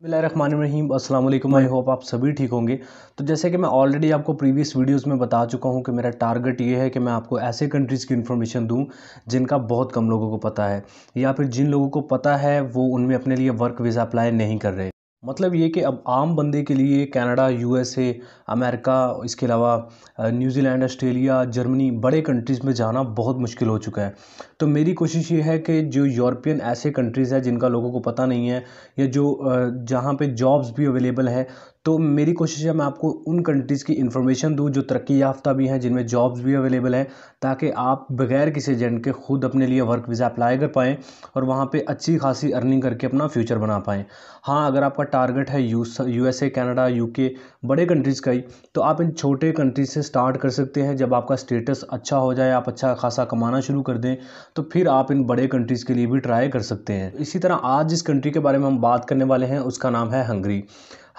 बिस्मिल्लाहिर्रहमानिर्रहीम अस्सलाम वालेकुम। आई होप आप सभी ठीक होंगे। तो जैसे कि मैं ऑलरेडी आपको प्रीवियस वीडियोस में बता चुका हूं कि मेरा टारगेट ये है कि मैं आपको ऐसे कंट्रीज़ की इन्फॉर्मेशन दूं जिनका बहुत कम लोगों को पता है, या फिर जिन लोगों को पता है वो उनमें अपने लिए वर्क वीज़ा अप्लाई नहीं कर रहे। मतलब ये कि अब आम बंदे के लिए कनाडा, यूएसए, अमेरिका, इसके अलावा न्यूजीलैंड, ऑस्ट्रेलिया, जर्मनी, बड़े कंट्रीज़ में जाना बहुत मुश्किल हो चुका है। तो मेरी कोशिश ये है कि जो यूरोपियन ऐसे कंट्रीज़ हैं जिनका लोगों को पता नहीं है, या जो जहाँ पे जॉब्स भी अवेलेबल है, तो मेरी कोशिश है मैं आपको उन कंट्रीज़ की इन्फॉर्मेशन दूँ जो तरक्की याफ्ता भी हैं, जिनमें जॉब्स भी अवेलेबल हैं, ताकि आप बगैर किसी एजेंट के खुद अपने लिए वर्क वीज़ा अप्लाई कर पाएँ और वहाँ पे अच्छी खासी अर्निंग करके अपना फ्यूचर बना पाएँ। हाँ, अगर आपका टारगेट है यूएसए, कनाडा, यूके, बड़े कंट्रीज़ का ही, तो आप इन छोटे कंट्रीज़ से स्टार्ट कर सकते हैं। जब आपका स्टेटस अच्छा हो जाए, आप अच्छा खासा कमाना शुरू कर दें, तो फिर आप इन बड़े कंट्रीज़ के लिए भी ट्राई कर सकते हैं। इसी तरह आज जिस कंट्री के बारे में हम बात करने वाले हैं उसका नाम है हंगरी।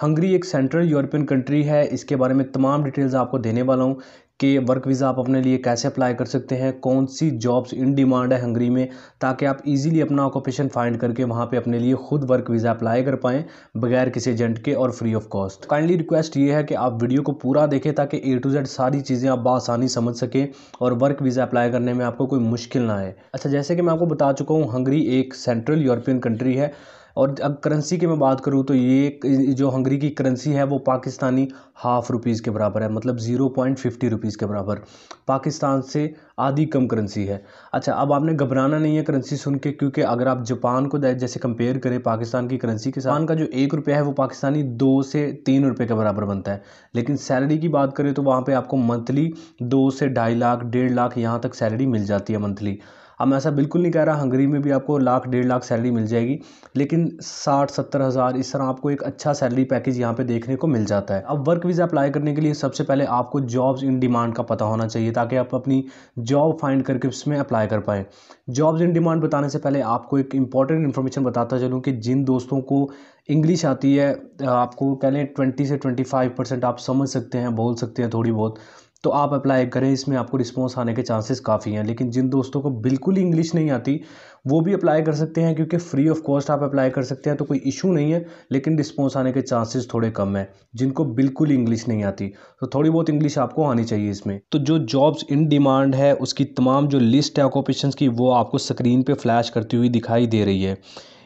हंगरी एक सेंट्रल यूरोपियन कंट्री है। इसके बारे में तमाम डिटेल्स आपको देने वाला हूँ कि वर्क वीज़ा आप अपने लिए कैसे अप्लाई कर सकते हैं, कौन सी जॉब्स इन डिमांड है हंगरी में, ताकि आप इजीली अपना ऑक्यूपेशन फाइंड करके वहाँ पे अपने लिए खुद वर्क वीज़ा अप्लाई कर पाएँ बगैर किसी एजेंट के और free of cost. Kindly request ये है कि आप वीडियो को पूरा देखें ताकि ए टू जेड सारी चीज़ें आप बआसानी समझ सकें और वर्क वीज़ा अप्लाई करने में आपको कोई मुश्किल ना आए। अच्छा, जैसे कि मैं आपको बता चुका हूँ, हंगरी एक सेंट्रल यूरोपियन कंट्री है। और अब करेंसी की मैं बात करूँ तो ये जो हंगरी की करेंसी है वो पाकिस्तानी हाफ़ रुपीज़ के बराबर है, मतलब 0.50 रुपीज़ के बराबर। पाकिस्तान से आधी कम करेंसी है। अच्छा, अब आपने घबराना नहीं है करेंसी सुन के, क्योंकि अगर आप जापान को जैसे कंपेयर करें पाकिस्तान की करेंसी के साथ, जापान का जो 1 रुपया है वो पाकिस्तानी 2 से 3 रुपये के बराबर बनता है। लेकिन सैलरी की बात करें तो वहाँ पे आपको मंथली 2 से 2.5 लाख, 1.5 लाख यहाँ तक सैलरी मिल जाती है मंथली। अब मैं ऐसा बिल्कुल नहीं कह रहा हंगरी में भी आपको लाख, 1.5 लाख सैलरी मिल जाएगी, लेकिन 60-70 हज़ार इस तरह आपको एक अच्छा सैलरी पैकेज यहाँ पे देखने को मिल जाता है। अब वर्क वीज़ा अप्लाई करने के लिए सबसे पहले आपको जॉब्स इन डिमांड का पता होना चाहिए, ताकि आप अपनी जॉब फाइंड करके उसमें अप्लाई कर पाएँ। जॉब्स इन डिमांड बताने से पहले आपको एक इंपॉर्टेंट इन्फॉर्मेशन बताता चलूँ कि जिन दोस्तों को इंग्लिश आती है, आपको कह लें 20 से 25% आप समझ सकते हैं, बोल सकते हैं थोड़ी बहुत, तो आप अप्लाई करें, इसमें आपको रिस्पॉन्स आने के चांसेस काफ़ी हैं। लेकिन जिन दोस्तों को बिल्कुल ही इंग्लिश नहीं आती, वो भी अप्लाई कर सकते हैं, क्योंकि फ्री ऑफ कॉस्ट आप अप्लाई कर सकते हैं, तो कोई इशू नहीं है, लेकिन रिस्पॉन्स आने के चांसेस थोड़े कम हैं जिनको बिल्कुल ही इंग्लिश नहीं आती। तो थोड़ी बहुत इंग्लिश आपको आनी चाहिए इसमें। तो जो जॉब्स इन डिमांड है उसकी तमाम जो लिस्ट है ऑक्यूपेशंस की, वो आपको स्क्रीन पे फ्लैश करती हुई दिखाई दे रही है।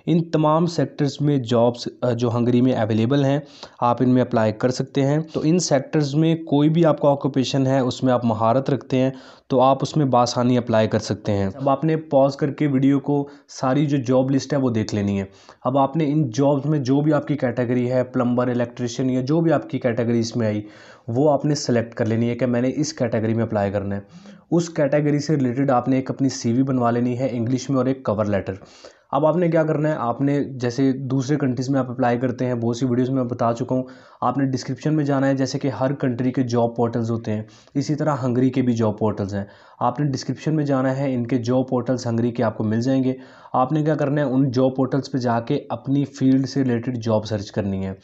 इन तमाम सेक्टर्स में जॉब्स जो हंगरी में अवेलेबल हैं, आप इनमें अप्लाई कर सकते हैं। तो इन सेक्टर्स में कोई भी आपका ऑक्यूपेशन है, उसमें आप महारत रखते हैं, तो आप उसमें बासानी अप्लाई कर सकते हैं। अब आपने पॉज करके वीडियो को सारी जो जॉब लिस्ट है वो देख लेनी है। अब आपने इन जॉब्स में जो भी आपकी कैटेगरी है, प्लम्बर, इलेक्ट्रिशियन, या जो भी आपकी कैटेगरी इसमें आई, वो आपने सेलेक्ट कर लेनी है कि मैंने इस कैटेगरी में अप्लाई करना है। उस कैटेगरी से रिलेटेड आपने एक अपनी सीवी बनवा लेनी है इंग्लिश में, और एक कवर लेटर। अब आपने क्या करना है, आपने जैसे दूसरे कंट्रीज़ में आप अप्लाई करते हैं, बहुत सी वीडियोस में मैं बता चुका हूँ, आपने डिस्क्रिप्शन में जाना है। जैसे कि हर कंट्री के जॉब पोर्टल्स होते हैं, इसी तरह हंगरी के भी जॉब पोर्टल्स हैं। आपने डिस्क्रिप्शन में जाना है, इनके जॉब पोर्टल्स हंगरी के आपको मिल जाएंगे। आपने क्या करना है, उन जॉब पोर्टल्स पे जाके अपनी फील्ड से रिलेटेड जॉब सर्च करनी है।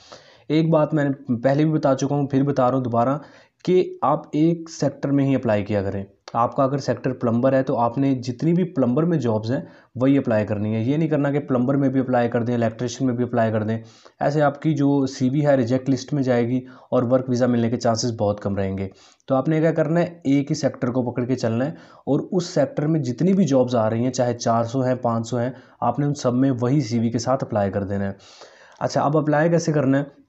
एक बात मैंने पहले भी बता चुका हूँ, फिर बता रहा हूँ दोबारा, कि आप एक सेक्टर में ही अप्लाई किया करें। आपका अगर सेक्टर प्लम्बर है तो आपने जितनी भी प्लम्बर में जॉब्स हैं वही अप्लाई करनी है। ये नहीं करना कि प्लम्बर में भी अप्लाई कर दें, इलेक्ट्रिशियन में भी अप्लाई कर दें। ऐसे आपकी जो सीवी है रिजेक्ट लिस्ट में जाएगी और वर्क वीज़ा मिलने के चांसेस बहुत कम रहेंगे। तो आपने क्या करना है, एक ही सेक्टर को पकड़ के चलना है, और उस सेक्टर में जितनी भी जॉब्स आ रही हैं, चाहे 400 हैं, 500 हैं, आपने उन सब में वही सीवी के साथ अप्लाई कर देना है। अच्छा, अब अप्लाई कैसे करना है,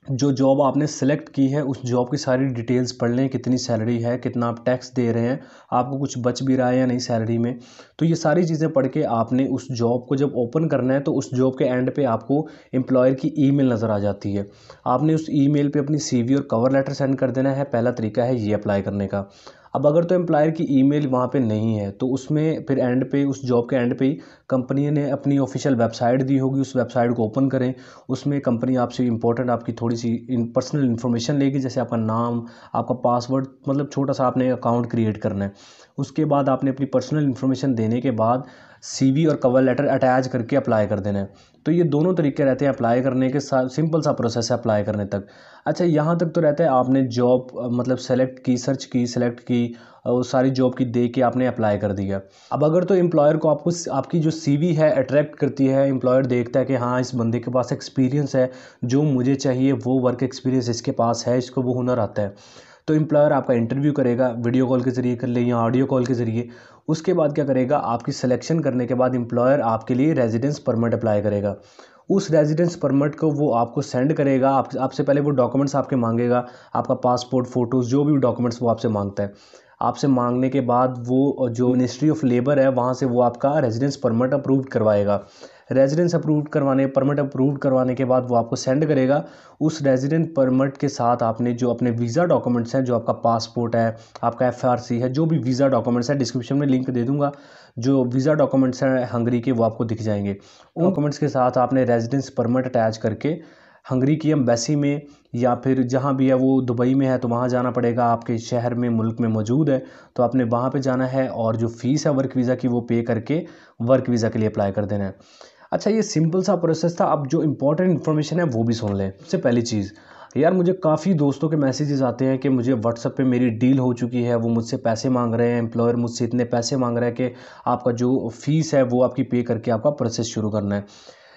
जो जॉब आपने सेलेक्ट की है उस जॉब की सारी डिटेल्स पढ़ लें, कितनी सैलरी है, कितना आप टैक्स दे रहे हैं, आपको कुछ बच भी रहा है या नहीं सैलरी में। तो ये सारी चीज़ें पढ़ के आपने उस जॉब को जब ओपन करना है, तो उस जॉब के एंड पे आपको एम्प्लॉयर की ईमेल नज़र आ जाती है। आपने उस ईमेल पे अपनी सीवी और कवर लेटर सेंड कर देना है। पहला तरीका है ये अप्लाई करने का। अब अगर तो एम्प्लॉयर की ईमेल वहाँ पे नहीं है, तो उसमें फिर एंड पे, उस जॉब के एंड पे ही कंपनी ने अपनी ऑफिशियल वेबसाइट दी होगी, उस वेबसाइट को ओपन करें। उसमें कंपनी आपसे इंपॉर्टेंट आपकी थोड़ी सी पर्सनल इन्फॉर्मेशन लेगी, जैसे आपका नाम, आपका पासवर्ड, मतलब छोटा सा आपने अकाउंट क्रिएट करना है। उसके बाद आपने अपनी पर्सनल इन्फॉर्मेशन देने के बाद CV और कवर लेटर अटैच करके अप्लाई कर देना है। तो ये दोनों तरीके रहते हैं अप्लाई करने के, साथ सिंपल सा प्रोसेस है अप्लाई करने तक। अच्छा, यहाँ तक तो रहता है आपने जॉब मतलब सेलेक्ट की, सर्च की, सिलेक्ट की, और सारी जॉब की दे के आपने अप्लाई कर दिया। अब अगर तो एम्प्लॉयर को आपको आपकी जो CV है अट्रैक्ट करती है, एम्प्लॉयर देखता है कि हाँ इस बंदे के पास एक्सपीरियंस है, जो मुझे चाहिए वो वर्क एक्सपीरियंस इसके पास है, इसको वो हुनर आता है, तो एम्प्लॉयर आपका इंटरव्यू करेगा, वीडियो कॉल के ज़रिए कर ले या ऑडियो कॉल के ज़रिए। उसके बाद क्या करेगा, आपकी सिलेक्शन करने के बाद एम्प्लॉयर आपके लिए रेजिडेंस परमिट अप्लाई करेगा। उस रेजिडेंस परमिट को वो आपको सेंड करेगा, आपसे पहले वो डॉक्यूमेंट्स आपके मांगेगा, आपका पासपोर्ट, फ़ोटोज़, जो भी डॉक्यूमेंट्स वो आपसे मांगता है। आपसे मांगने के बाद वो जो मिनिस्ट्री ऑफ लेबर है वहाँ से वो आपका रेजिडेंस परमिट अप्रूव करवाएगा। परमिट अप्रूव करवाने के बाद वो आपको सेंड करेगा। उस रेजिडेंट परमिट के साथ आपने जो अपने वीज़ा डॉक्यूमेंट्स हैं, जो आपका पासपोर्ट है, आपका FRC है, जो भी वीज़ा डॉक्यूमेंट्स है, डिस्क्रिप्शन में लिंक दे दूंगा, जो वीज़ा डॉक्यूमेंट्स हैं हंगरी के वो आपको दिख जाएंगे। उन डॉक्यूमेंट्स के साथ आपने रेजिडेंस परमिट अटैच करके हंगरी की एम्बेसी में, या फिर जहाँ भी है वो दुबई में है तो वहाँ जाना पड़ेगा, आपके शहर में मुल्क में मौजूद है तो आपने वहाँ पे जाना है, और जो फ़ीस है वर्क वीज़ा की वो पे करके वर्क वीज़ा के लिए अप्लाई कर देना है। अच्छा, ये सिंपल सा प्रोसेस था। अब जो इम्पोर्टेंट इन्फॉर्मेशन है वो भी सुन लें। सबसे पहली चीज़ यार, मुझे काफ़ी दोस्तों के मैसेजेस आते हैं कि मुझे व्हाट्सएप पे मेरी डील हो चुकी है, वो मुझसे पैसे मांग रहे हैं, एम्प्लॉयर मुझसे इतने पैसे मांग रहा है कि आपका जो फ़ीस है वो आपकी पे करके आपका प्रोसेस शुरू करना है।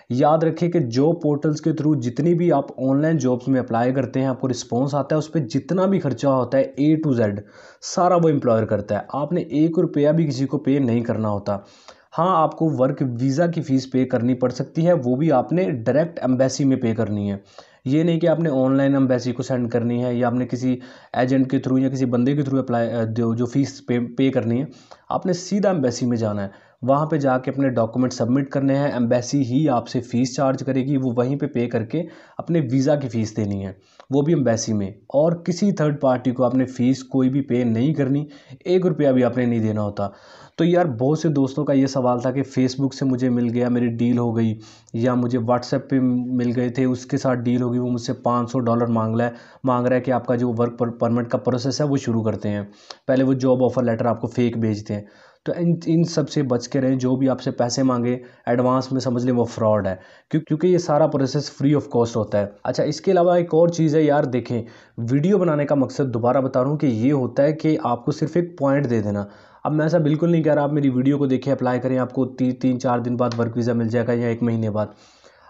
याद रखिए कि जॉब पोर्टल्स के थ्रू जितनी भी आप ऑनलाइन जॉब्स में अप्लाई करते हैं, आपको रिस्पॉन्स आता है, उस पर जितना भी खर्चा होता है A to Z सारा वो एम्प्लॉयर करता है। आपने 1 रुपया भी किसी को पे नहीं करना होता। हाँ, आपको वर्क वीज़ा की फ़ीस पे करनी पड़ सकती है, वो भी आपने डायरेक्ट एम्बेसी में पे करनी है। ये नहीं कि आपने ऑनलाइन एम्बेसी को सेंड करनी है, या आपने किसी एजेंट के थ्रू या किसी बंदे के थ्रू अप्लाई जो फ़ीस पे करनी है। आपने सीधा एम्बेसी में जाना है, वहाँ पे जाके अपने डॉक्यूमेंट सबमिट करने हैं। एम्बेसी ही आपसे फ़ीस चार्ज करेगी, वो वहीं पे करके अपने वीज़ा की फ़ीस देनी है, वो भी एम्बेसी में। और किसी थर्ड पार्टी को आपने फ़ीस कोई भी पे नहीं करनी, 1 रुपया भी आपने नहीं देना होता। तो यार, बहुत से दोस्तों का ये सवाल था कि फ़ेसबुक से मुझे मिल गया, मेरी डील हो गई, या मुझे व्हाट्सएप पे मिल गए थे, उसके साथ डील हो गई, वो मुझसे $500 मांग रहा है कि आपका जो वर्क परमिट का प्रोसेस है वो शुरू करते हैं। पहले वो जॉब ऑफ़र लेटर आपको फेक भेजते हैं। तो इन सब से बच के रहें। जो भी आपसे पैसे मांगे एडवांस में, समझ लें वो फ्रॉड है, क्योंकि ये सारा प्रोसेस फ्री ऑफ कॉस्ट होता है। अच्छा, इसके अलावा एक और चीज़ है यार, देखें, वीडियो बनाने का मकसद दोबारा बता रहा हूँ कि ये होता है कि आपको सिर्फ एक पॉइंट दे देना। अब मैं ऐसा बिल्कुल नहीं कह रहा आप मेरी वीडियो को देखें, अप्लाई करें, आपको 3-4 दिन बाद वर्क वीज़ा मिल जाएगा या 1 महीने बाद।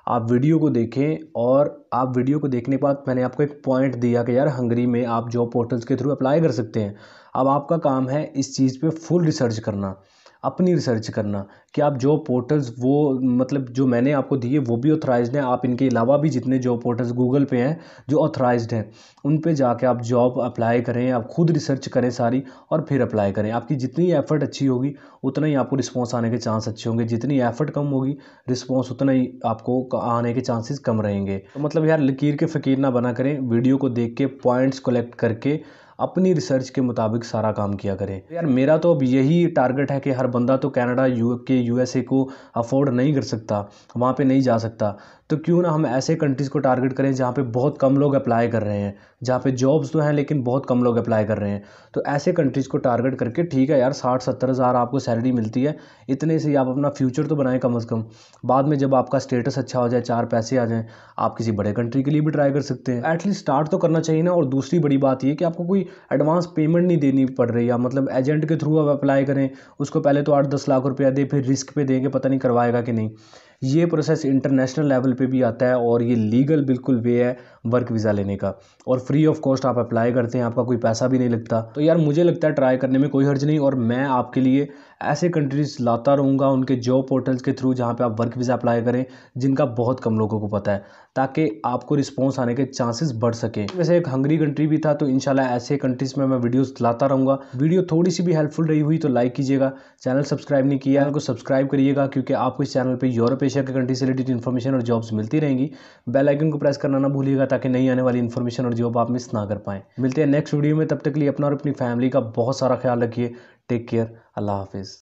आप वीडियो को देखें, और आप वीडियो को देखने के बाद मैंने आपको एक पॉइंट दिया कि यार हंगरी में आप जॉब पोर्टल्स के थ्रू अप्लाई कर सकते हैं। अब आपका काम है इस चीज़ पे फुल रिसर्च करना, अपनी रिसर्च करना कि आप जॉब पोर्टल्स वो मतलब जो मैंने आपको दिए वो भी ऑथराइज्ड हैं। आप इनके अलावा भी जितने जॉब पोर्टल्स गूगल पे हैं जो ऑथराइज्ड हैं, उन पे जाके आप जॉब अप्लाई करें, आप खुद रिसर्च करें सारी, और फिर अप्लाई करें। आपकी जितनी एफ़र्ट अच्छी होगी उतना ही आपको रिस्पॉन्स आने के चांस अच्छे होंगे, जितनी एफ़र्ट कम होगी रिस्पॉन्स उतना ही आपको आने के चांसेस कम रहेंगे। तो मतलब यार, लकीर के फ़कीर ना बना करें, वीडियो को देख के पॉइंट्स कलेक्ट करके अपनी रिसर्च के मुताबिक सारा काम किया करें। यार, मेरा तो अब यही टारगेट है कि हर बंदा तो कनाडा, UK, USA को अफोर्ड नहीं कर सकता, वहाँ पे नहीं जा सकता, तो क्यों ना हम ऐसे कंट्रीज़ को टारगेट करें जहाँ पे बहुत कम लोग अप्लाई कर रहे हैं, जहाँ पे जॉब्स तो हैं लेकिन बहुत कम लोग अप्लाई कर रहे हैं। तो ऐसे कंट्रीज़ को टारगेट करके, ठीक है यार, 60-70 हज़ार आपको सैलरी मिलती है, इतने से ही आप अपना फ्यूचर तो बनाएं कम से कम। बाद में जब आपका स्टेटस अच्छा हो जाए, 4 पैसे आ जाएँ, आप किसी बड़े कंट्री के लिए भी ट्राई कर सकते हैं। एटलीस्ट स्टार्ट तो करना चाहिए ना। और दूसरी बड़ी बात ये कि आपको कोई एडवांस पेमेंट नहीं देनी पड़ रही, या मतलब एजेंट के थ्रू आप अप्लाई करें, उसको पहले तो 8-10 लाख रुपया दे, फिर रिस्क पे देंगे, पता नहीं करवाएगा कि नहीं। ये प्रोसेस इंटरनेशनल लेवल पे भी आता है, और ये लीगल बिल्कुल वे है वर्क वीज़ा लेने का, और फ्री ऑफ कॉस्ट आप अप्लाई करते हैं, आपका कोई पैसा भी नहीं लगता। तो यार, मुझे लगता है ट्राई करने में कोई हर्ज नहीं, और मैं आपके लिए ऐसे कंट्रीज़ लाता रहूँगा उनके जॉब पोर्टल्स के थ्रू जहाँ पे आप वर्क वीज़ा अप्लाई करें, जिनका बहुत कम लोगों को पता है, ताकि आपको रिस्पॉन्स आने के चांसेस बढ़ सकें। वैसे एक हंगरी कंट्री भी था, तो इंशाल्लाह ऐसे कंट्रीज़ में मैं वीडियोस लाता रहूँगा। वीडियो थोड़ी सी भी हेल्पफुल रही हुई तो लाइक कीजिएगा, चैनल सब्सक्राइब नहीं किया है तो सब्सक्राइब करिएगा, क्योंकि आपको इस चैनल पे यूरोप एशिया के कंट्री से रिलेटेड इन्फॉर्मेशन और जॉब्स मिलती रहेंगी। बेल आइकन को प्रेस करना ना भूलिएगा, ताकि नई आने वाली इन्फॉर्मेशन और जॉब आप मिस ना कर पाएँ। मिलते हैं नेक्स्ट वीडियो में, तब तक के लिए अपना और अपनी फैमिली का बहुत सारा ख्याल रखिए। टेक केयर, अल्लाह हाफिज़।